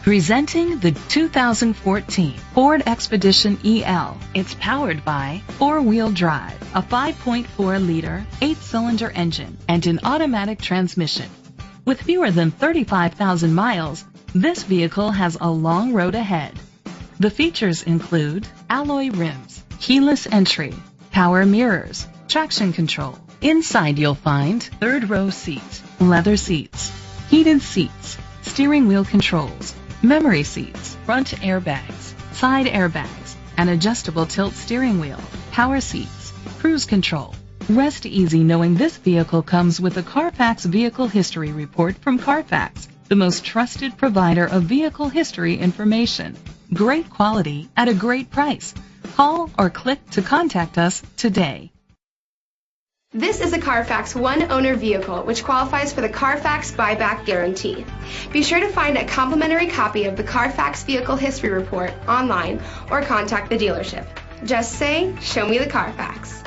Presenting the 2014 Ford Expedition EL. It's powered by four-wheel drive, a 5.4-liter, 8-cylinder engine, and an automatic transmission. With fewer than 35,000 miles, this vehicle has a long road ahead. The features include alloy rims, keyless entry, power mirrors, traction control. Inside you'll find third-row seats, leather seats, heated seats, steering wheel controls, memory seats, front airbags, side airbags, an adjustable tilt steering wheel, power seats, cruise control. Rest easy knowing this vehicle comes with a Carfax Vehicle History Report from Carfax, the most trusted provider of vehicle history information. Great quality at a great price. Call or click to contact us today. This is a Carfax one-owner vehicle which qualifies for the Carfax buyback guarantee. Be sure to find a complimentary copy of the Carfax Vehicle History Report online or contact the dealership. Just say, "Show me the Carfax."